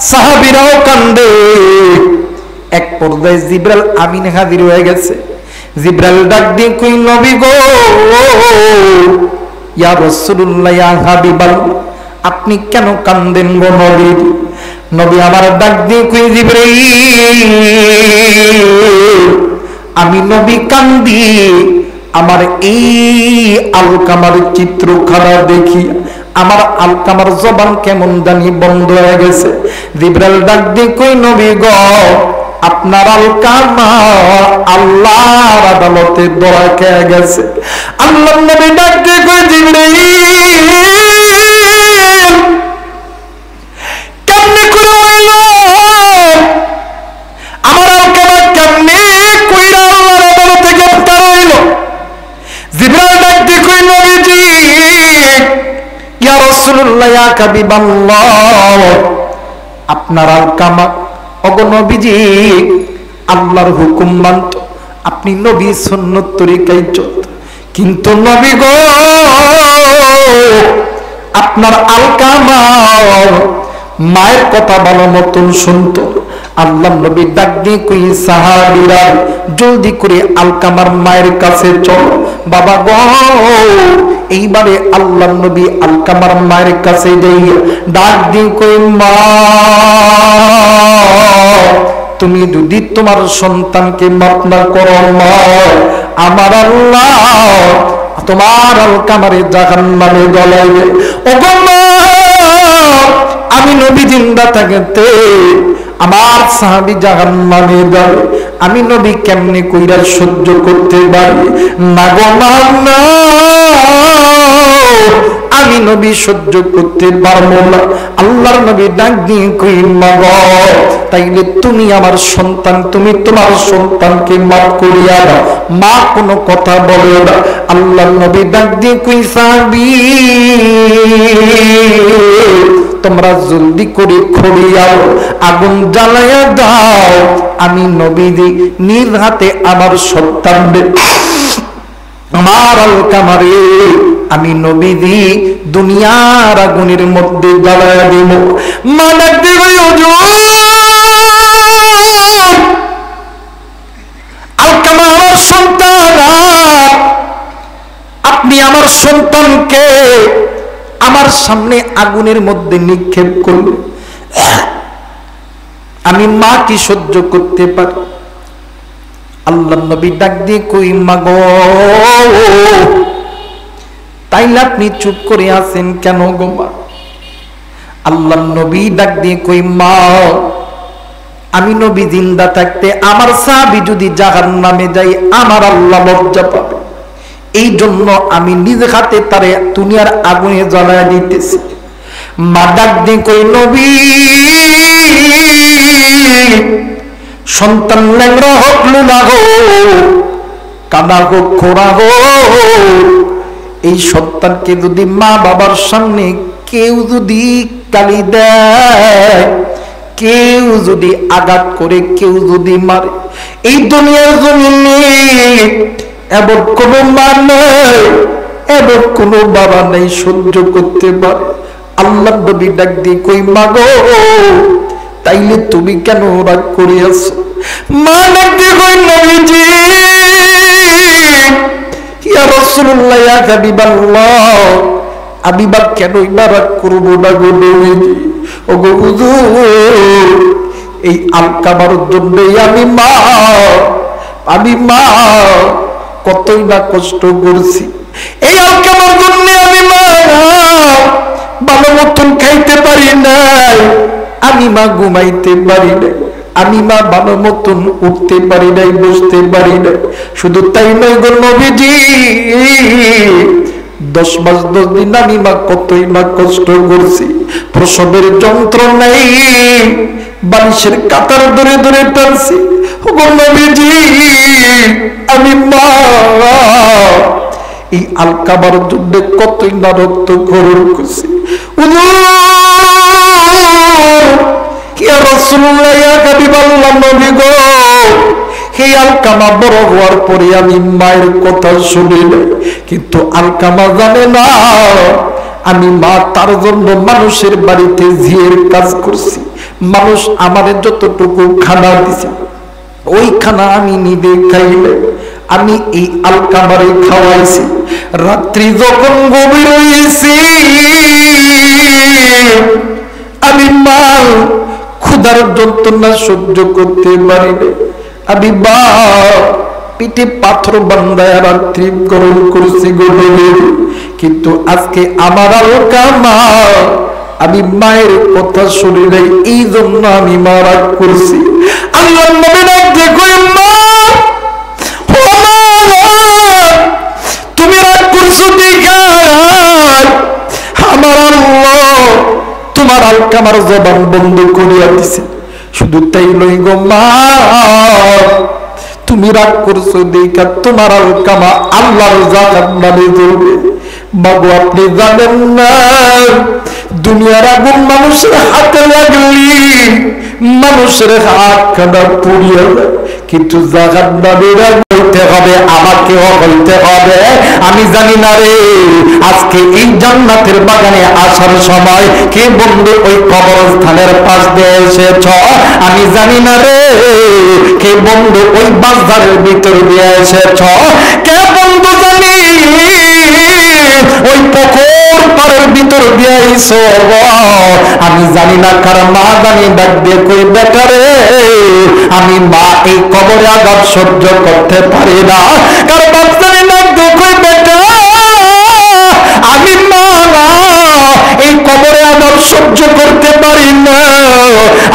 সাহাবীরাও কান্দে। এক পর্যায়ে জিবরাইল আমিন হাজির হয়ে গেছে। জিবরাইল ডাক দিয়ে কই নবী গো, ইয়া রাসূলুল্লাহ, ইয়া হাবিবাল্লাহ, আপনি কেন কান্দেন গো নবী? নবী আমার ডাক দিয়ে কই জিবরাইল, আমি নবী কান্দি আমার এই আলকামার চিত্রখানা দেখি আমার আলকামার জবান কেমন জানি বন্ধ হয়ে গেছে। জিবরাইল ডাক দিয়ে কই নবী গো, আপনার আলকামা আল্লাহর আদালতে ধরা খেয়ে গেছে। আল্লাহর নবী ডাক দিয়ে কই জিবরাইল, কেমনে করে হইল আমার আলকামা, কেমনে কইরা আল্লাহর আদালতে গ্রেফতার হইল? জিবরাইল ডাক দিয়ে কই নবীজি, ইয়া রাসূলুল্লাহ, ইয়া হাবিবাল্লাহ, আপনার আলকামা ওগো নবীজি আল্লাহর হুকুম মানত, আপনি নবী সুন্নত তরিকায় চলত, কিন্তু নবী গো আপনার আলকামা মায়ের কথা ভালো মতন শুনতো। আল্লাহ নবী ডাক দিয়ে কই সাহাবীরা জলদি করে আলকামার মায়ের কাছে চলো। বাবা গো, এইবারে আল্লাহ নবী আলকামার মায়ের কাছে যাই ডাক দিয়ে কই মা, তুমি যদি তোমার সন্তানকে মাফ না করো মা, আমার আল্লাহ তোমার আলকামারে জাহান্নামে গলাইবে। ওগো মা, আমি নবী জিন্দা থাকতে আমার সাহাবী জাহান্নামে যাবে, আমি নবী কেমনে কইরা সহ্য করতে পারি? না গো না, আমি নবী সহ্য করতে পারবো না। আল্লাহর নবী ডাক দিয়ে কই মা গো, তাইলে তুমি আমার সন্তান, তুমি তোমার সন্তানকে মাফ করিয়া দাও। মা কোনো কথা বলে না। আল্লাহর নবী ডাক দিয়ে কই সাহাবী, তোমরা জলদি করে খড়িয়াও, আগুন জ্বালাইয়া দাও, আমি নবীজি নিজ হাতে আমার সন্তানদের, আমার আলকামারে আমি নবীজি দুনিয়ার আগুনের মধ্যে জ্বালাইয়া দিব। মা ডাক দিয়ে কই আলকামা আমার সন্তান, আপনি আমার সন্তানকে আমার সামনে আগুনের মধ্যে নিক্ষেপ করল, আমি মা কি সহ্য করতে পারি? আল্লাহ নবী ডাক দিয়ে কই মা গো, তাইলে আপনি চুপ করে আছেন কেন গো মা? আল্লাহ নবী ডাক দিয়ে কই মা, আমি নবী জিন্দা থাকতে আমার সাহাবী যদি জাহান্নামে যায় আমার আল্লাহ লজ্জা পাবে, এই জন্য আমি নিজ হাতে তারে দুনিয়ার আগুনে জ্বালায় দিতেছি। মা ডাক দিয়ে কই নবী, সন্তান ল্যাংড়া হোক লুলা হোক, কাদা হোক খোড়া হোক, এই সন্তানকে যদি মা বাবার সামনে কেউ যদি গালি দেয়, কেউ যদি আঘাত করে, কেউ যদি মারে, এই দুনিয়ার জমিনে এমন কোন মা নেই, এমন কোন বাবা নেই সহ্য করতে পারে। আল্লাহ নবী ডাক দিয়ে কই মা গো, তাইলে তুমি কেন রাগ করিয়াছ? মা ডাক দিয়ে কই নবীজি, ইয়া রাসূলুল্লাহ, ইয়া হাবিবাল্লাহ, আমি বা কেনই বা রাগ করবো না গো নবীজি। ও গো হুজুর, এই আলকামার জন্য আমি মা কতই না কষ্ট করছি, এই আলকামার জন্য আমি মা ভালো মতন খাইতে পারি নাই, আমি মা ঘুমাইতে পারি নাই, আমি মা ভালো মতন উঠতে পারি নাই, বসতে পারি নাই। শুধু তাই নয় গো নবীজি, 10 মাস 10 দিন আমি মা কতই না কষ্ট করছি, প্রসবের যন্ত্রণায় বালিশের কাতার ধরে ধরে টানছি। ও গো নবীজি, আমি মা এই আলকামার জন্য কতই না রক্ত খরচ করছি। ইয়া রাসূলুল্লাহ, ইয়া হাবিবাল্লাহ, নবী গো, এই আলকামা বড় হওয়ার পরে আমি মায়ের কথা শুনি না, কিন্তু আলকামা জানে না আমি মা তার জন্য মানুষের বাড়িতে ঝিয়ের কাজ করছি, মানুষ আমাদের যতটুকু খানা দিছে ওই খানা আমি নিজে খাইলে আমি এই আলকামারে খাওয়াইছি। রাত্রি যখন গভীর হয়েছি আমি মা ক্ষুধার যন্ত্রণা সহ্য করতে পারি না। আমি মা পিঠে পাথর বান্ধায় রাত্রি গ্রহণ করছি গভীরে। কিন্তু আজকে আমার আলকামা আমি মায়ের কথা শুনি নাই, এই জন্য আমি মা রাগ করছি। আল্লাহ নবী দেখো মা, তুমি রাগ করছো দেখা আমার আল্লাহ তোমার আলকামার জবান বন্ধ করিয়া দিছে। শুধু তাই নই গো মা, তুমি রাগ করছো দেখা তোমার আলকামা আল্লাহর জাহান্নামে জ্বলবে। বাবু আপনি জানেন না দুনিয়ার আগুন মানুষের হাতে লাগলি মানুষের হাত কাটা পুড়িয়ে যায়, কিন্তু জাহান্নামের আগুন হইতে হবে আমাকেও হইতে হবে। আমি জানি না রে আজকে এই জান্নাতের বাগানে আসার সময় কে বন্ধু ওই কবরস্থানের পাশ দিয়ে এসেছ, আমি জানি না রে কে বন্ধু ওই বাজারের ভিতর দিয়ে এসেছ, কে বন্ধু জানি ওই পুকুর পাড়ের ভিতর দিয়ে এসো। আমি জানি না কার মা জানি ডাক দিয়ে কই বেটারে আমি মা এই কবরে আঘাত সহ্য করতে পারি না, কার বাচ্চারে ডাক দিয়ে কই বেটা আমি মা এই কবরে আঘাত সহ্য করতে পারি না।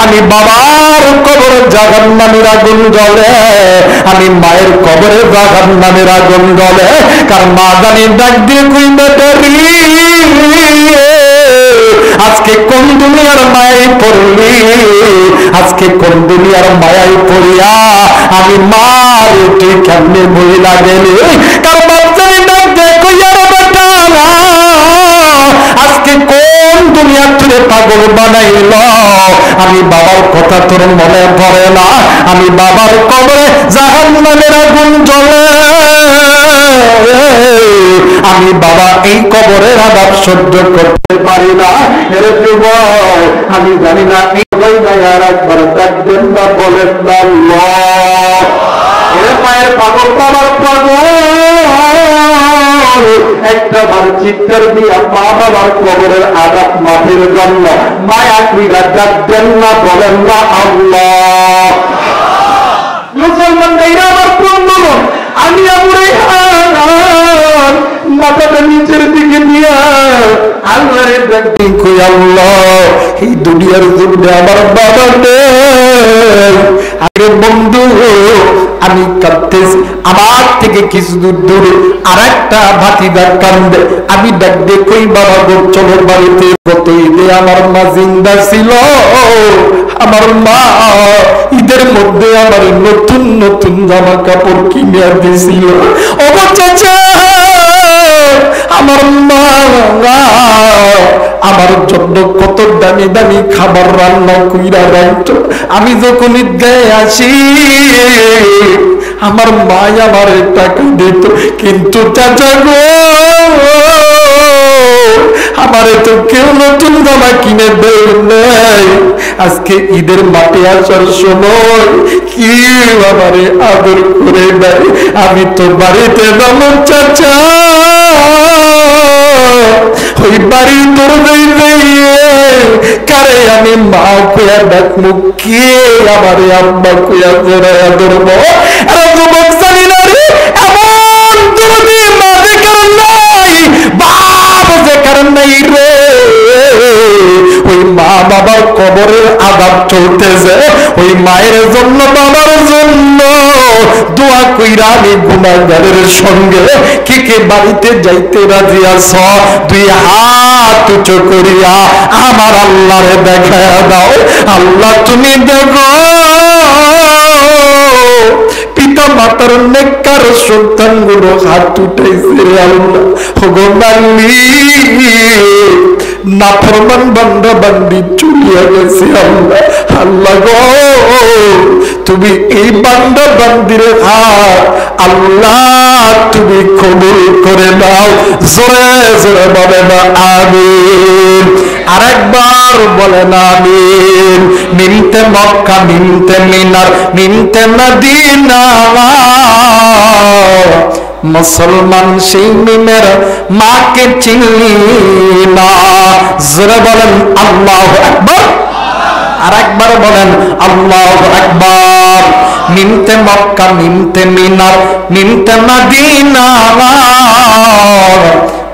আমি বাবার কবরে জাহান্নামের আগুন জ্বলে, আমি মায়ের কবরে জাহান্নামের আগুন জ্বলে, কার মা জানি ডাক দিয়ে কই বেটারি আজকে কোন দুনিয়ার মায়াই পড়লি, আজকে কোন দুনিয়ার মায়াই পড়িয়া আমি মার তুই কেমনে মহিলা গেলি, কারণ বাচ্চারে ডাক দিয়ে কইয়া বেটা আজকে কোন দুনিয়ার তুই পাগল বানাইল, আমি বাবার কথা তোর মনে পড়ে না, আমি বাবার কবরে জাহান্নামের আগুন জ্বলে, আমি বাবা এই কবরের আঘাত সহ্য করতে পারি না। আমি জানি না এই আর একবার দেখবেন না বলেন না মায়ের পাগল বাবার পাগল একটা বার চিৎকার দিয়া মা বাবার কবরের আঘাত মাটির জন্য মায়া ক্রীড়া দেখবেন না বলেন না আল্লাহ। মুসলমান ভাইরা আমার বন্ধু, আমি আমার মাথাটা নিচের দিকে নিয়ে আল্লাহরে ডাকি কই আল্লাহ এই দুনিয়ার জন্য আমার বাবা নেই। আরে বন্ধু আমি কাঁদতেছি, আমার থেকে কিছু দূর দূরে আর একটা ভাতিদার কান্দে, আমি ডাক দিয়ে কই বাবা গো চলো বাড়িতে। গত ঈদে আমার মা জিন্দা ছিল, আমার মা ঈদের মধ্যে আমার নতুন নতুন জামা কাপড় কিনে দিয়েছিল। ও চাচা আমার মা আমার জন্য কত দামি দামি খাবার রান্না কইরা রাখতো, আমি যখন ঈদগাহে আসি আমার মা আমার টাকা দিত, কিন্তু চাচা গো আমারে তো কেউ নতুন জামা কিনে দেয় নাই। আজকে ঈদের মাঠে আসার সময় কি আমারে আদর করে দেয়, আমি তো বাড়িতে যাবো চাচা ওই বাড়ি তোর কারে আমি মা কুয়া ডাকবো, কে আমারে আব্বা কুয়া জোড়াইয়া ধরবো। যুবক জানি না রে এমন যদি মা যে কারণ নাই বাপ যে কারণ নাই রে, ওই মা বাবার কবরের আঘাত চলতেছে, ওই মায়ের জন্য বাবার জন্য দোয়া কইরা আমি গুনাহগারের সঙ্গে কে কে বাড়িতে যাইতে রাজি আছ, দুই হাত উঁচু করিয়া আমার আল্লাহরে দেখায়া দাও। আল্লাহ তুমি দেখো পিতা মাতার নেককার সন্তান গুলো হাত উঠাইছে আল্লাহ, ওগো মালিক নাফরমান বান্দা বান্দি চলিয়া গেছে আল্লাহ। আল্লাহ গো তুমি এই বান্দা বান্দির হাত আল্লাহ তুমি কবুল করে নাও। জোরে জোরে বলে না আমিন, আরেকবার বলে না আমিন। মিমতে মক্কা মিমতে মিনার মিমতে মদিনা মুসলমান সেই মিমের মাকে চিনলি না। জোরে বলেন আল্লাহু আকবার। আর একবার বলেন আল্লাহু আকবার। মিমতে মক্কা মিমতে মিনার মিমতে মদিনা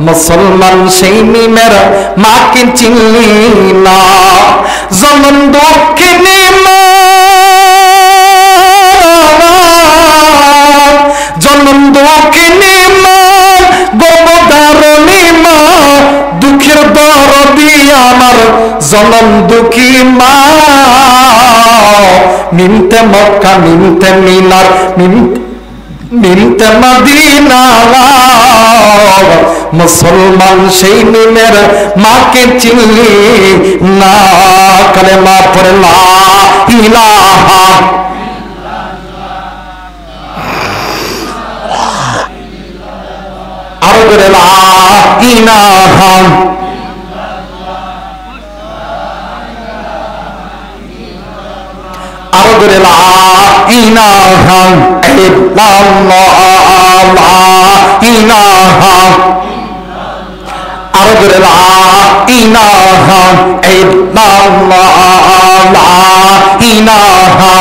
মুসলমান সেই মিমের মাকে চিনলি না। জনম দক্ষিণী মা, জনম দক্ষিণী মা, গোপদারণী মা, দুঃখের দরদি আমার জনম দুঃখী মা। মিমতে মক্কা মিমতে মিনার মিমতে মদিনা মুসলমান সেই মিমের মাকে চিনলি না। কালেমা পড়ে লা ইলাহা আরো করে লা ইলাহা আরো করে লা ইলাহা ইল্লাল্লাহ লা ইলাহা আরো করে লা ইলাহা ইল্লাল্লাহ লা ইলাহা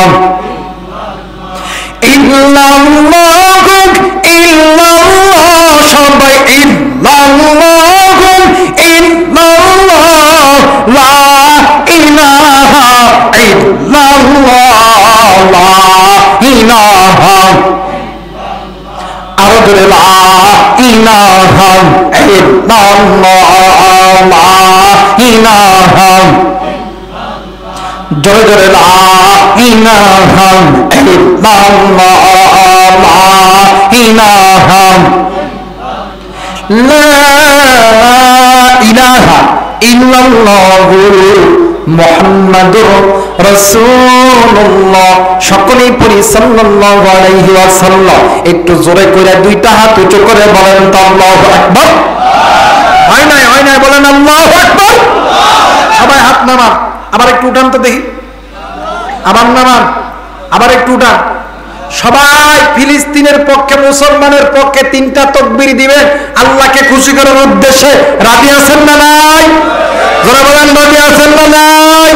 ইল্লাল্লাহু ইল্লাল্লাহ সবাই ইল্লাল্লাহু ইল্লাল্লাহ লা ইলাহা ইল্লাল্লাহ লা ইলাহা আরো করে লা ইলাহা ইল্লাল্লাহ লা ইলাহা জোরে জোরে লা ইলাহা ইল্লাল্লাহ লা ইলাহা লা ইলাহা ইল্লাল্লাহু মুহাম্মাদুর রাসূলুল্লাহ। সকলেই পড়ি সাল্লাল্লাহু আলাইহি ওয়াসাল্লাম। একটু জোরে করে দুইটা হাত উঁচু করে বলেন তো আল্লাহু আকবার। হয় নাই বলেন আল্লাহু আকবার। সবাই হাত নামান, আবার একটু উঠান তো দেখি, আবার নামান, আবার একটু উঠান। সবাই ফিলিস্তিনের পক্ষে মুসলমানের পক্ষে তিনটা তাকবীর দিবেন আল্লাহকে খুশি করার উদ্দেশ্যে। রাজি আছেন না নাই? যারা বলেন রাজি আছেন না নাই?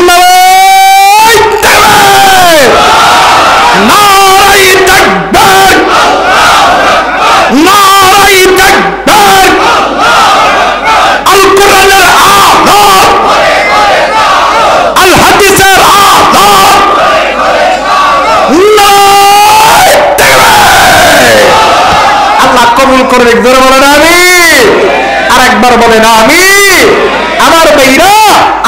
নারায়ে তাকবীর, নারায়ে তাকবীর, নারায়ে তাকবীর। আল কোরআনের আযাব, আল হাদিসের আযাব। আল্লাহ কবুল করে। একবার বলেন আমিন, আর একবার বলেন আমিন। আমার ভাইরা,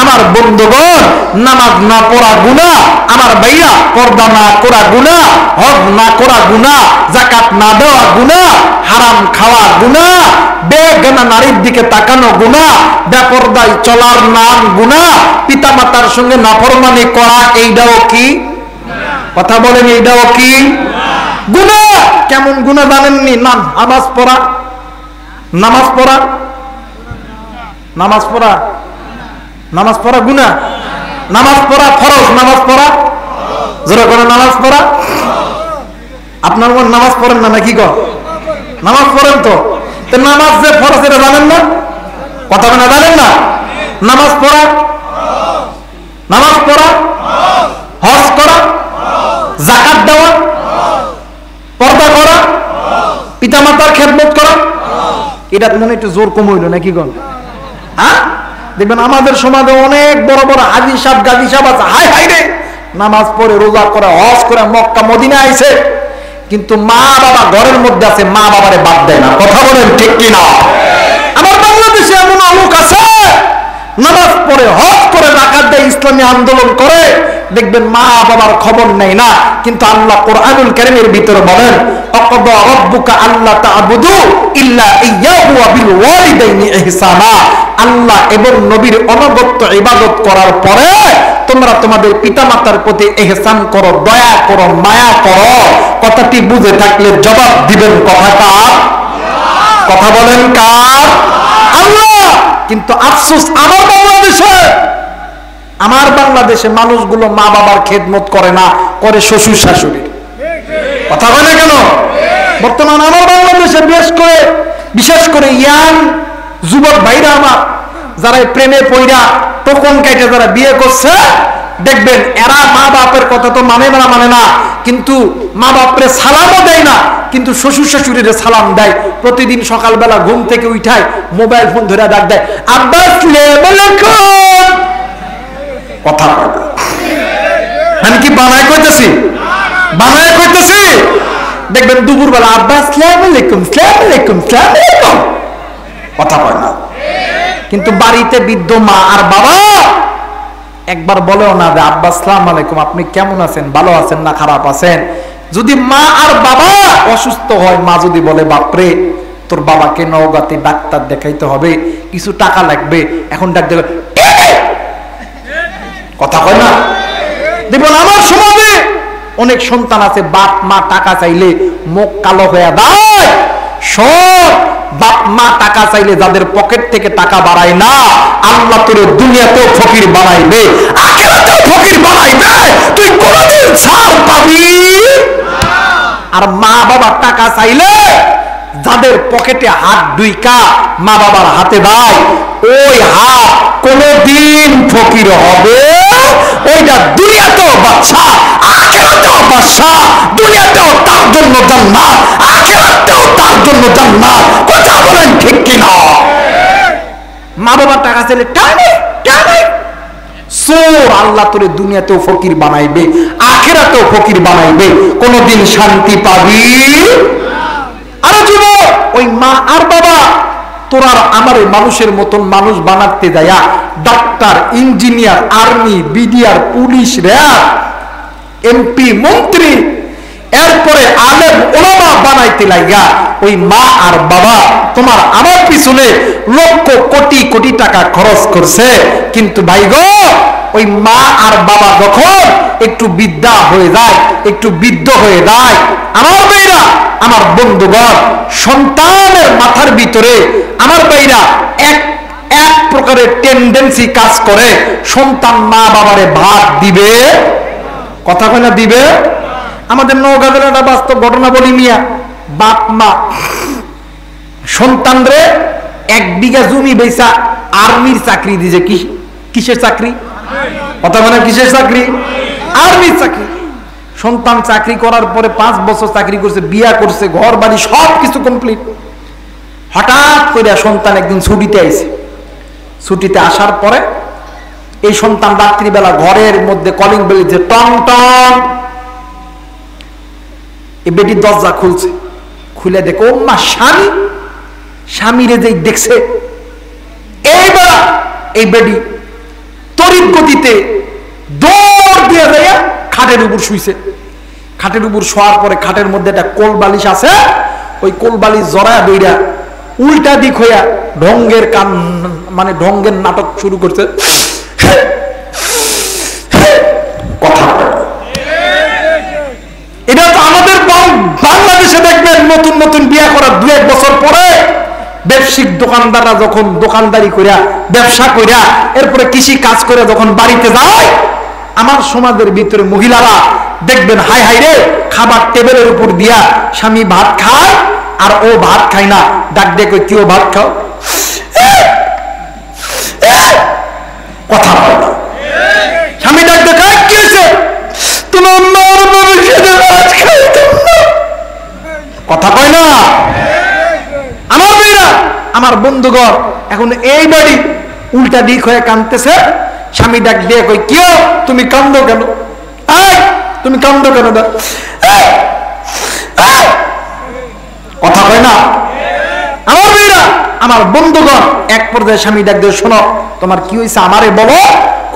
আমার বন্ধুগণ, নামাজ না পড়া গুনাহ, আমার ভাইরা পর্দা না করা গুনাহ, হজ না করা গুনাহ, যাকাত না দেওয়া গুনাহ, হারাম খাওয়া গুনাহ, বেগানা নারীর দিকে তাকানো গুনাহ, বেপরদায় চলার নাম গুনাহ, পিতামাতার সঙ্গে নাফরমানি করা এইটাও কি? কথা বলেন এইটাও কি গুনাহ? কেমন গুনাহ জানেননি? নামাজ পড়া, নামাজ পড়া, নামাজ পড়া, নামাজ পড়া গুনাহ। নামাজ পড়া ফরজ, নামাজ পড়া যারা করে নামাজ পড়া। আপনার মন নামাজ পড়েন না নাকি? নামাজ পড়েন তো। নামাজ যে ফরজ এটা জানেন না? কথা বলে জানেন না? নামাজ পড়া, নামাজ পড়া, হজ করা, যাকাত দেওয়া, পর্দা করা, পিতামাতার খেদমত করা, এটা মনে একটু জোর কম হইল নাকি গণ? হ্যাঁ, দেখবেন আমাদের সমাজে অনেক বড় বড় হাজি সাহেব গাজী সাহেব আছে, হাই হাই রে নামাজ পড়ে রোজা করে হজ করে মক্কা মদিনা আইছে, কিন্তু মা বাবা ঘরের মধ্যে আছে, মা বাবারে বাদ দেয় না। কথা বলেন ঠিক কিনা? আমার বাংলাদেশে এমন লোক আছে নামাজ পড়ে হজ করে যাকাত দেয়, ইসলামী আন্দোলন করে, দেখবেন মা বাবার খবর নেই না। কিন্তু আল্লাহ কোরআনুল কারীমের ভিতরে বলেন আকাদা রাব্বুকা আল্লা তা'বুদু ইল্লা ইয়্যাহু ওয়া বিল ওয়ালিদাইনি ইহসানা। আল্লাহ এবং নবীর অনবদ্য ইবাদত করার পরে তোমরা তোমাদের পিতামাতার প্রতি ইহসান করো, দয়া করো, মায়া করো। কথাটি বুঝে থাকলে জবাব দিবেন কথাটা। কথা বলেন কার? আল্লাহ। কিন্তু আফসোস আমার বাংলাদেশে আমার বাংলাদেশে মানুষগুলো মা বাবার খেদমত করে না, করে শ্বশুর শাশুড়ি। কথা বলে কেন? বর্তমান আমার বাংলাদেশে বিশেষ করে ইয়াং যুবক ভাইরা আমার, যারা প্রেমে পইরা টোকন কেটে যারা বিয়ে করছে, দেখবেন এরা মা বাপের কথা তো মানে না, কিন্তু মা বাপরে সালামও দেয় না, কিন্তু শ্বশুর শাশুড়ির সালাম দেয়। প্রতিদিন সকালবেলা ঘুম থেকে উঠায় মোবাইল ফোন ধরে ডাক দেয়, আব্বা আসসালামু আলাইকুম। কথা আমি কি বানায় কইতেছি? বানায় কইতেছি? দেখবেন দুপুরবেলা আব্বা আসসালামু আলাইকুম, আসসালামু আলাইকুম, আসসালামু আলাইকুম। কথা কয় না। কিন্তু বাড়িতে বৃদ্ধ মা আর বাবা একবার বলেও না যে আব্বা আসসালামু আলাইকুম, আপনি কেমন আছেন, ভালো আছেন না খারাপ আছেন। যদি মা আর বাবা অসুস্থ হয়, মা যদি বলে বাপরে তোর বাবাকে নওগাঁতে ডাক্তার দেখাইতে হবে, কিছু টাকা লাগবে, এখন ডাক দেবে। কথা কয় না? দেখুন আমার সমাজে অনেক সন্তান আছে, বাপ মা টাকা চাইলে মুখ কালো হয়ে দেয়। সব বাপ মা টাকা চাইলে যাদের পকেট থেকে টাকা বাড়ায় না, আল্লাহ তোর দুনিয়াতেও ফকির বানাইবে, আখিরাতেও ফকির বানাইবে, তুই কোনদিন ছাড় পাবি। আর মা বাবা টাকা চাইলে যাদের পকেটে হাত দুইকা মা বাবার হাতে দেয়, ওই হাত কোনদিন ফকির হবে। ওইটা দুনিয়াতেও বাদশা, আখিরাতেও বাদশা। দুনিয়াতেও তার জন্য জান্নাত, আখিরাতেও তার জন্য জান্নাত। কথা বলেন ঠিক কিনা? মা বাবার টাকা চাইলে টানে টানে সোর আল্লাহ তোরে দুনিয়াতেও ফকির বানাইবে, আখিরাতেও ফকির বানাইবে, কোনদিন শান্তি পাবি। আরো জীব ওই মা আর বাবা তোরা আমার মানুষের মতন মানুষ বানাতে যায়া doctor, engineer, army, BDR, police, RAB, MP, মন্ত্রী, এরপরে আলেম ওলামা বানাইতে লাগা ওই মা আর বাবা তোমার আমার পিছনে লক্ষ কোটি কোটি টাকা খরচ করছে। কিন্তু ভাই গো, ওই মা আর বাবা যখন একটু বিদ্যা হয়ে যায়, একটু বৃদ্ধ হয়ে যায়, আমার ভাইরা, আমার বন্ধুগণ, সন্তানের মাথার ভিতরে আমার ভাইরা এক এক প্রকারের টেন্ডেন্সি কাজ করে, সন্তান মা বাবারে ভাত দিবে। কথা কয় না? দিবে। আমাদের নওগাঁদের একটা বাস্তব ঘটনা বলি মিয়া। বাপ মা সন্তানরে 1 বিঘা জমি বেচা আর্মির চাকরি দিয়েছে। কিসের চাকরি? কথা বলে কিসের চাকরি? আর্মির চাকরি। সন্তান চাকরি করার পরে 5 বছর চাকরি করছে, বিয়া করছে, ঘর বাড়ি সবকিছু কমপ্লিট। হঠাৎ করে সন্তান একদিন ছুটিতে আইছে। ছুটিতে আসার পরে এই সন্তান রাত্রিবেলা ঘরের মধ্যে কলিং বেল দিচ্ছে, টং টং। এই বেটির দরজা খুলছে, খুলে দেখো ও মা স্বামী। স্বামীরে যেই দেখছে, এইবার এই বেটি তড়িৎ গতিতে দৌড় দিয়ে যায় খাটের উপর শুইছে। খাটের উপর শোয়ার পরে খাটের মধ্যে একটা কোল বালিশ আছে, ওই কোল বালিশ জড়ায় দইরা উল্টা দিক হইয়া ঢঙ্গের কান, মানে ঢঙ্গের নাটক শুরু করছে। কথা এটা তো আমাদের বাংলাদেশে দেখবেন নতুন নতুন বিয়ে করার 2-1 বছর পরে ব্যবসায়িক দোকানদাররা যখন দোকানদারি করিয়া, ব্যবসা করিয়া, এরপরে কৃষি কাজ করে যখন বাড়িতে যায়, আমার সমাজের ভিতরে মহিলারা দেখবেন হাই হাই রে, খাবার টেবিলের উপর দিয়া স্বামী ভাত খায় আর ও ভাত খায় না। ডাক দিয়ে কই, কেউ ভাত খাও? কথা বল না। স্বামী ডাক দিয়ে কয়, কি হয়েছে? তোমার মার ভবিষ্যতে ভাত খাইতাম না। কথা কয় না? আমার মেয়েরা, আমার বন্ধুগণ, এখন এই বাড়ি উল্টা দিক হয়ে কাঁদতেছে। স্বামী ডাক দিয়ে কই, কেউ তুমি কান্দো কেন? তুমি কান্দো কেন? কথা কয় না? আমার মেয়েরা, আমার বন্ধুগণ, এক পর্যায়ে স্বামী ডাক দিয়ে, শোনো তোমার কি হয়েছে আমারে বলো,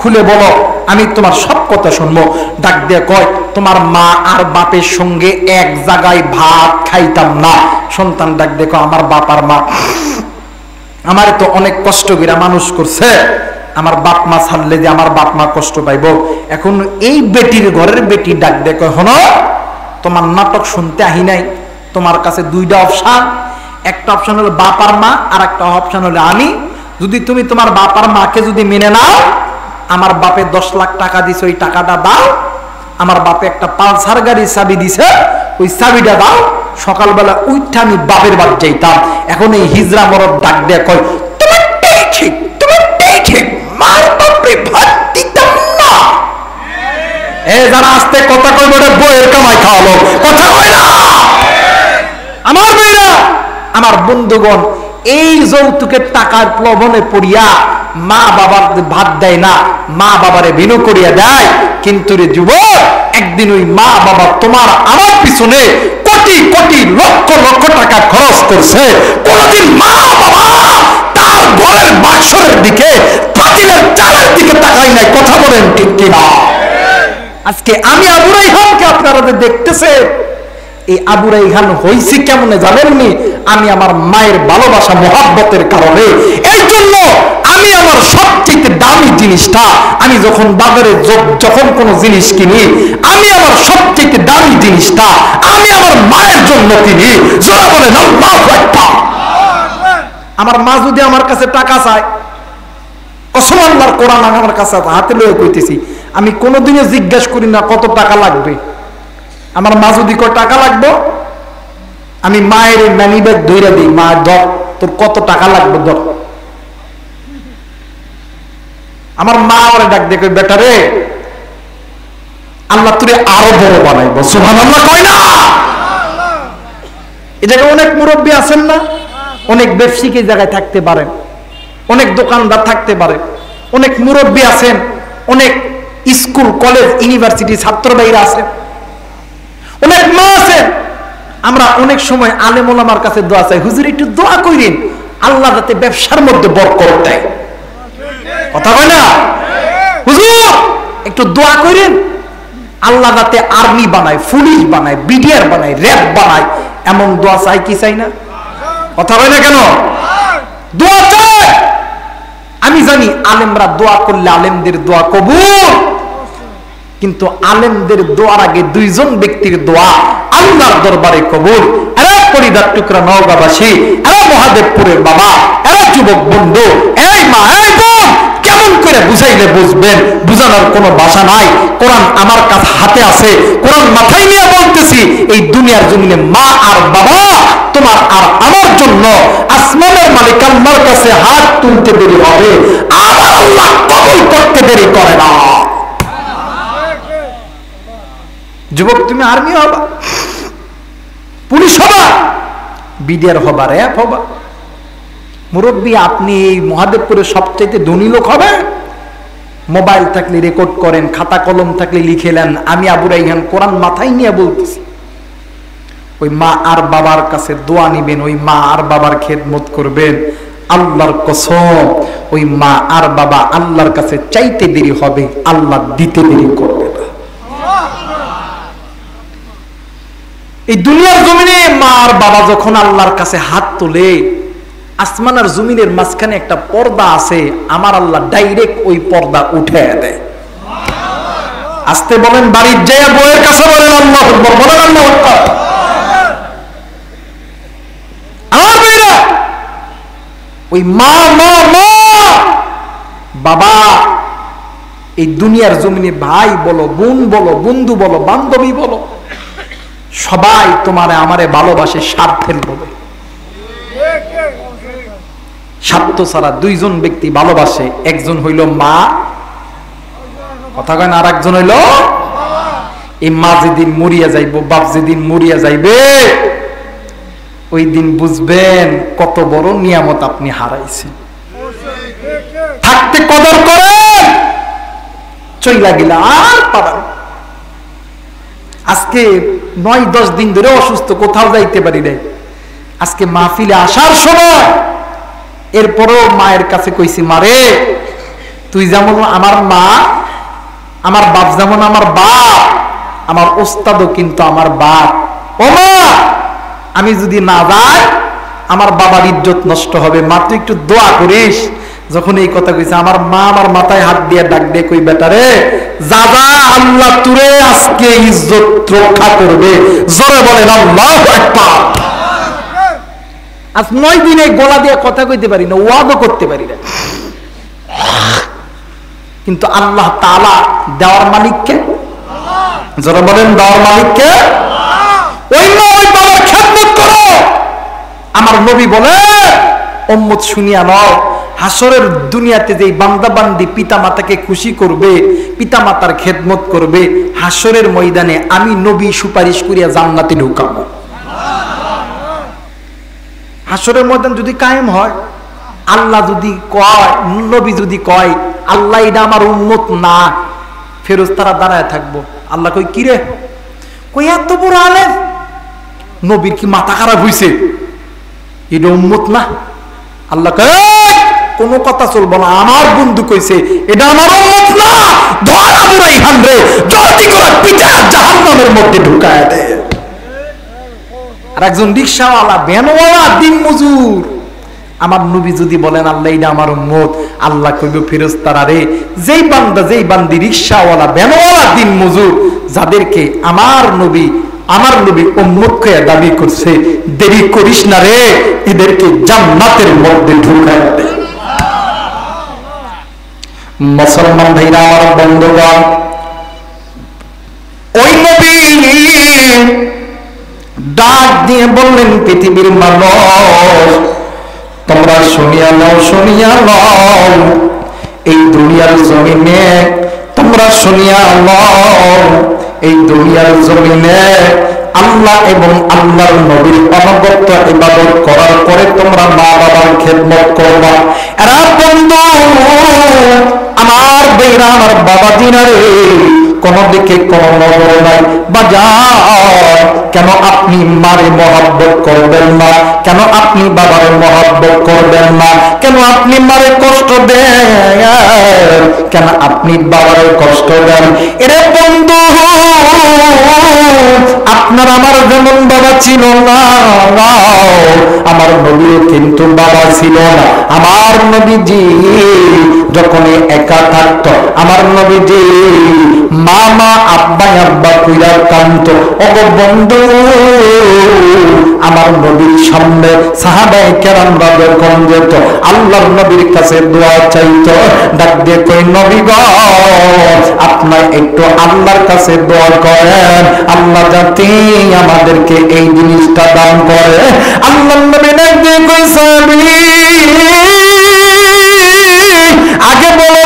খুলে বলো, আমি তোমার সব কথা শুনবো। ডাক দিয়ে কয়, তোমার মা আর বাপের সঙ্গে এক জায়গায় ভাত খাইতাম না। সন্তান ডাক দেখো, আমার বাপ আর মা আমার তো অনেক কষ্ট করে মানুষ করছে, আমার বাপ মা ছাড়লে যে আমার বাপ মা কষ্ট পাইব। এখন এই বেটির ঘরের বেটি ডাক দেখো, হনো তোমার নাটক শুনতে আহি নাই, তোমার কাছে 2টা অপশন। একটা অপশন হলো বাপ আর মা, আর একটা অপশন হলো আমি। যদি তুমি তোমার বাপ আর মাকে যদি মেনে নাও, আমার বাপে 10 লাখ টাকা দিছে, ওই টাকাটা দাও। আমার বাপে একটা পালসার গাড়ির চাবি দিছে, ওই চাবিটা দাও। সকালবেলা উঠে আমি বাপের বাড়ি যাইতাম। এখন এই হিজরা মরদ ডাক দিয়ে কয়, তোমারটাই ঠিক, তোমারটাই ঠিক, মার বাপরে ভাত দিতাম না। যারা আস্তে কথা কইব ওটা বইয়ের কামাই খাওয়ালো, কথা কয় না। আমার মেয়েরা, আমার বন্ধুগণ, এই যৌতুকের টাকার প্লবনে পড়িয়া মা বাবার ভাত দেয় না, মা বাবারে বিনু করিয়া দেয়। কিন্তু রে যুবক, একদিন ওই মা বাবা তোমার আমার পিছনে কোটি কোটি লক্ষ লক্ষ টাকা খরচ করছে, কোনদিন মা বাবা তার ঘরের বাসরের দিকে, পাতিলের চালের দিকে তাকাই নাই। কথা বলেন ঠিক কিনা? আজকে আমি আবু রাইহানকে আপনারা দেখতেছে, এই আবু রাইহান হইছি কেমনে জানেননি? আমি আমার মায়ের ভালোবাসা মহব্বতের কারণে। এই জন্য আমি আমার সবচেয়ে দামি জিনিসটা, আমি যখন বাজারে যখন কোনো জিনিস কিনি, আমি আমার সবচেয়ে দামি জিনিসটা আমি আমার মায়ের জন্য কিনি। যারা বলেন আল্লাহু আকবার। আমার মা যদি আমার কাছে টাকা চায়, কসম আল্লাহর কোরআন আমার কাছে হাতে লয়ে কইতেছি, আমি কোনোদিনও জিজ্ঞাসা করি না কত টাকা লাগবে। আমার মা যদি কয় টাকা লাগবে, আমি মায়ের ম্যানি ব্যাগ ধরে দিই, মা ধর, তোর কত টাকা লাগবে ধর। আমার মা ওরে ডাক দেখে, বেটা রে, আল্লাহ তোরে আরো বড় বানাইবো। সুবহানাল্লাহ কয় না? এই জায়গায় অনেক মুরব্বী আছেন না, অনেক ব্যবসায়িক এই জায়গায় থাকতে পারেন, অনেক দোকানদার থাকতে পারে, অনেক মুরব্বী আছেন, অনেক স্কুল কলেজ ইউনিভার্সিটি ছাত্র ভাইরা আছেন, অনেক মা আছেন। আমরা অনেক সময় আলেম ওলামার কাছে দোয়া চাই, হুজুর একটু দোয়া করেন আল্লাহ যাতে ব্যবসার মধ্যে বরকত দেয়। কথা কয় না? হুজুর একটু দোয়া করেন আল্লাহ যাতে আর্মি বানায়, পুলিশ বানায়, বিডিআর বানায়, র্যাব বানায়। এমন দোয়া চাই কি চাই না? কথা কয় না কেন? দোয়া চাই। আমি জানি আলেমরা দোয়া করলে আলেমদের দোয়া কবুল, কিন্তু আলেমদের দোয়ার আগে দুইজন ব্যক্তির দোয়া আল্লাহর দরবারে কবুল। এরা পরিদার টুকরা নওগাঁবাসী, এরা মহাদেবপুরের বাবা, এরা যুবক বন্ধু, এই মা, এই বোন, কেমন করে বুঝাইলে বুঝবেন? বুঝানোর কোনো ভাষা নাই। কোরআন আমার কাছে হাতে আছে, কোরআন মাথায় নিয়ে বলতেছি, এই দুনিয়ার জমিনে মা আর বাবা তোমার আর আমার জন্য আসমানের মালিক আল্লাহর কাছে হাত তুলতে দেরি হবে, আমার আল্লাহ কবুল করতে দেরি করে না। যুবক, তুমি আর্মি হবা, পুলিশ হবা, বিডিআর হবা, র্যাব হবা। মুরব্বী, আপনি এই মহাদেবপুরের সবচাইতে ধনী লোক হবে। মোবাইল থাকলে রেকর্ড করেন, খাতা কলম থাকলে লিখে নেন। আমি আবু রাইহান কোরআন মাথায় নিয়ে বলতেছি, ওই মা আর বাবার কাছে দোয়া নিবেন, ওই মা আর বাবার খেদমত করবেন। আল্লাহর কসম, ওই মা আর বাবা আল্লাহর কাছে চাইতে দেরি হবে, আল্লাহ দিতে দেরি করবে না। এই দুনিয়ার জমিনে মা আর বাবা যখন আল্লাহর কাছে হাত তোলে, আসমান আর জমিনের মাঝখানে একটা পর্দা আছে, আমার আল্লাহ ডাইরেক্ট ওই পর্দা উঠে দেয়। আস্তে বলেন, বাড়ির যায় বউয়ের কাছে বলেন আল্লাহু আকবার, বলেন আল্লাহু আকবার। আমার মেয়েরা, ওই মা মা মা বাবা এই দুনিয়ার জমিনে ভাই বলো, বোন বলো, বন্ধু বলো, বান্ধবী বলো, সবাই তোমারে আমারে ভালোবাসে স্বার্থের লোভে। স্বার্থ ছাড়া দুইজন ব্যক্তি ভালোবাসে, একজন হইল মা, কথা কয় না, আর একজন হইল এই মা যেদিন মরিয়া যাইব, বাপ যেদিন মরিয়া যাইবে, ওই দিন বুঝবেন কত বড় নিয়ামত আপনি হারাইছেন। থাকতে কদর করেন, চইলা গেলা আর পাবেন। আজকে 9-10 দিন ধরে অসুস্থ, কোথাও যাইতে পারি নাই। আজকে মাহফিলে আসার সময় এরপরও মায়ের কাছে কইছি, মারে তুই যেমন আমার মা, আমার বাপ যেমন আমার বাপ, আমার ওস্তাদও কিন্তু আমার বাপ। ও মা, আমি যদি না যাই আমার বাবার ইজ্জত নষ্ট হবে, মা তুই একটু দোয়া করিস। যখন এই কথা কইছে, আমার মা আমার মাথায় হাত দিয়ে ডাক দিয়ে কই, বেটা রে যা যা, আল্লাহ তুরে আজকে ইজ্জত রক্ষা করবে। জোরে বলেন আল্লাহু আকবার। আজ 9 দিনে গলা দিয়ে কথা কইতে পারি না, ওয়াদও করতে পারি না। কিন্তু আল্লাহ তাআলা দেওয়ার মালিককে, যারা বলেন দেওয়ার মালিককে, ওই মা ওই বাবার খেদমত করো। আমার নবী বলে উম্মত শুনিয়া নাও, হাসরের দুনিয়াতে যে বান্দা বান্দি পিতা মাতাকে খুশি করবে, পিতা মাতার খেদমত করবে, হাসরের ময়দানে আমি নবী সুপারিশ করিয়া জান্নাতে ঢুকাবো। হাসরের ময়দান যদি কায়েম হয়, আল্লাহ যদি কয়, নবী যদি কয় আল্লাহ এটা আমার উম্মত না, ফেরেশতারা দাঁড়ায় থাকবো। আল্লাহ কই কিরে, কই এত বড় আলেম, নবীর কি মাথা খারাপ হইছে, এটা উম্মত না? আল্লাহ কয় কোনো কথা চলবো না, আমার বন্ধু কইছে এটা আমার উম্মত না, ধর আমরা ইহান রে জলদি করে পিটা জাহান্নামের মধ্যে ঢুকায় দে। আর একজন রিকশাওয়ালা, ভ্যানওয়ালা, দিন মজুর, আমার নবী যদি বলেন আল্লাহ এটা আমার উম্মত, আল্লাহ কইব ফেরেশতারা রে, যেই বান্দা যেই বান্দি রিকশাওয়ালা, ভ্যানওয়ালা, দিন মজুর, যাদেরকে আমার নবী উম্মত কইয়া দাবি করছে, দেরি করিস না রে, এদেরকে জান্নাতের মধ্যে ঢুকায় দে। মুসলমান ভাইরা আমার বন্ধুগণ, ওই নবী ডাক দিয়ে বললেন পৃথিবীর মানুষ, তোমরা শুনিয়া নাও, এই দুনিয়ার জমিনে তোমরা শুনিয়া নাও, এই দুনিয়ার জমিনে আল্লাহ এবং আল্লাহর নবীর অনবরত ইবাদত করার পরে তোমরা মা বাবার খেদমত করবা। এরা বন্ধু আমার বেরা, আমার বাবা দিনারে, কোন দিকে কোন নজর নাই। বাজার কেন আপনি মারে মহব্বত করবেন না? কেন আপনি বাবারে মহব্বত করবেন না? কেন আপনি মারে কষ্ট দেন? কেন আপনি বাবারে কষ্ট দেন? এরে বন্ধু, আপনার আমার যেমন বাবা ছিল না, আমার নবীও কিন্তু বাবা ছিল না। আমার নবীজি যখন একা থাকত, আমার নবীজি মামা আব্বা আব্বা কইরা কান্ত। ওগো বন্ধু, আমার নবীর সামনে সাহাবায়ে কেরামরা যখন যেত, আল্লাহর নবীর কাছে দোয়া চাইতো, ডাক দিয়ে কই নবী গো, আপনার একটু আল্লাহর কাছে দোয়া করেন, আল্লাহ যাতে আমাদেরকে এই জিনিসটা দান করে। আল্লাহর নবী ডাক দিয়ে কই সাহাবী, আগে বলো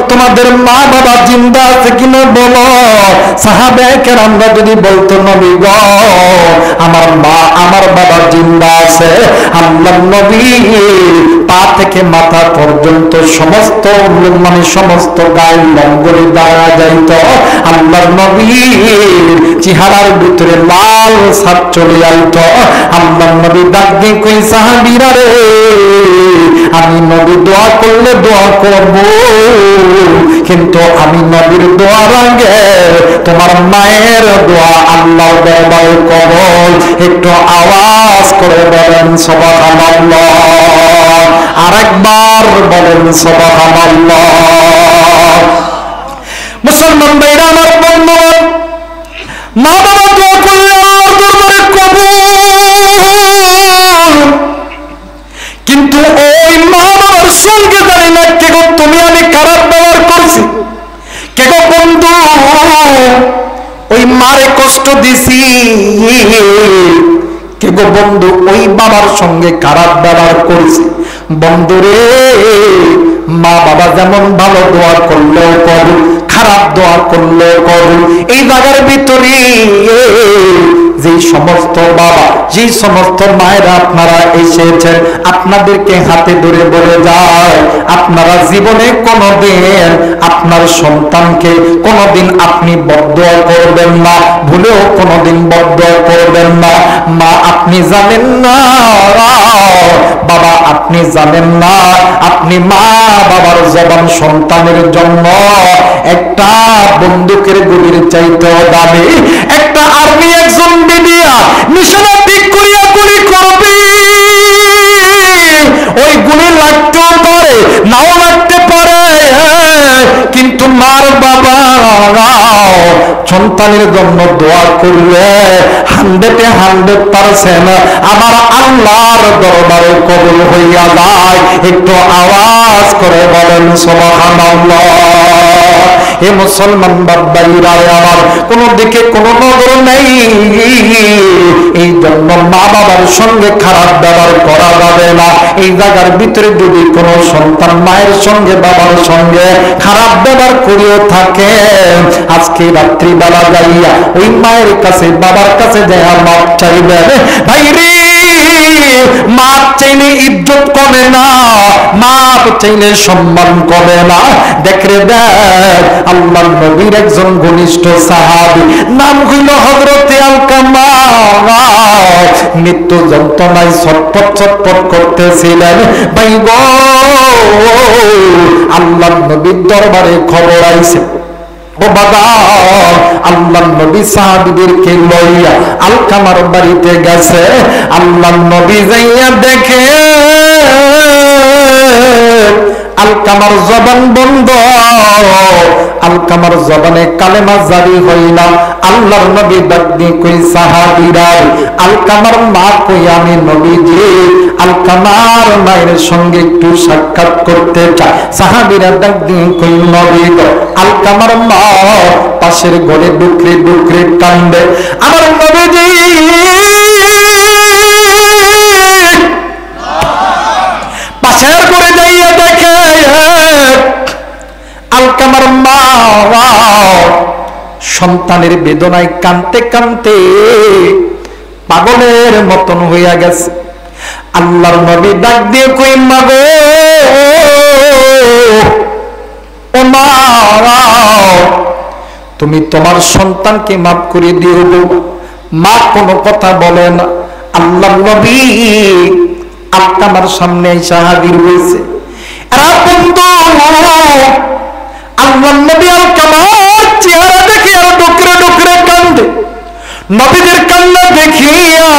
তোমাদের মা বাবা জিন্দা আছে কিনা বলো। সাহাবায়ে কেরামরা যদি বলতো নবী গো, আমার মা আমার বাবা জিন্দা আছে, আল্লাহর নবী পা থেকে মাথা পর্যন্ত সমস্ত সমস্ত গায়ের লঙ্গরে দাঁড়া যাইত। আল্লাহর নবী চেহারার ভিতরে লাল ছাপ চলে আইত। আল্লাহর নবী ডাক দিয়ে কই সাহাবীরা রে, আমি নবী দোয়া করলে দোয়া করব, কিন্তু আমি নবীর দোয়ার আগে তোমার মায়ের দোয়া আল্লাহর দরবারে কবুল। একটু আওয়াজ করে বলেন সুবহানাল্লাহ, আরেকবার বলেন সুবহানাল্লাহ। মুসলমান ভাইরা আমার বন্ধুগণ, মা বাবা দোয়া করলে আল্লাহর দরবারে কবুল, কিন্তু ওই মা বাবার সঙ্গে জানি না কে গো তুমি আমি খারাপ ব্যবহার করছি, কে গো বন্ধু ওই মারে কষ্ট দিছি, কে গো বন্ধু ওই বাবার সঙ্গে খারাপ ব্যবহার করছি। বন্ধুরে, মা বাবা যেমন ভালো দোয়া করলেও কবুল, খারাপ দোয়া করলেও কবুল। এই জায়গার ভিতরে যে সমস্ত বাবা, যে সমস্ত মায়েরা আপনারা এসেছেন, আপনাদেরকে হাতে ধরে বলে যায়, আপনারা জীবনে কোনোদিন আপনার সন্তানকে কোনোদিন আপনি বদদোয়া করবেন না, ভুলেও কোনোদিন বদদোয়া করবেন না। মা আপনি জানেন না, বাবা আপনি জানেন না, আপনি মা বাবার জবান সন্তানের জন্য একটা বন্দুকের গুলির চাইতে দামি। একটা আর্মি একজন বিডিয়া নিশানা ঠিক করিয়া গুলি করবে, ওই গুলি লাগতেও পারে নাও লাগতে পারে, কিন্তু মার বাবা সন্তানের জন্য দোয়া করলে 100% আমার আল্লাহর দরবারে কবুল হইয়া যায়। একটু আওয়াজ করে বলেন সুবহানাল্লাহ। এ মুসলমান বাবাইরা আমার, কোন দিকে কোনো নজর নেই, এই জন্য মা বাবার সঙ্গে খারাপ ব্যবহার করা যাবে না। এই জায়গার ভিতরে যদি কোনো সন্তান মায়ের সঙ্গে বাবার সঙ্গে খারাপ ব্যবহার করিও থাকে, আজকে রাত্রিবেলা যাইয়া ওই মায়ের কাছে বাবার কাছে যাইয়া মাপ চাইবে। ভাই রে, মাপ চাইলে ইজ্জত কমে না, মাপ চাইলে সম্মান কমে না। দেখ রে দেখ, আল্লাহর নবীর একজন ঘনিষ্ঠ সাহাবী, নাম হইল হযরতে আলকামা, মৃত্যু যন্ত্রণায় ছটফট ছটফট করতেছিলেন। ভাই গো, আল্লাহর নবীর দরবারে খবর আইছে, ও বাবা, আল্লাহর নবী সাহাবীদেরকে লইয়া আলকামার বাড়িতে গেছে। আল্লাহর নবী যাইয়া দেখে আলকামার জবান বন্ধ, আলকামার জবানে কালেমা জারি হইল। আল্লাহর নবী ডাক দিয়ে কই, সাহাবীরা, আলকামার মা কই? আমি নবীজি আলকামার মায়ের সঙ্গে একটু সাক্ষাৎ করতে চাই। সাহাবীরা ডাক দিয়ে কই, নবী গো, আলকামার মা পাশের ঘরে ডুকরে ডুকরে কান্দে। আমার নবীজি পাশের ঘরে যাইয়া দেখে আলকামার মা সন্তানের বেদনায় কাঁদতে কাঁদতে পাগলের মতন হইয়া গেছে। আল্লাহর নবী ডাক দিয়ে কই, মা গো, ও মা, তুমি তোমার সন্তানকে মাফ করে দিও গো। মা কোনো কথা বলে না। আল্লাহর নবী আলকামার সামনে এসে হাজির হয়েছে। এরা বন্ধু, আল্লাহর নবী আলকামার চেহারা দেখে আর ডুকরে ডুকরে কান্দে। নবীদের কান্না দেখিয়া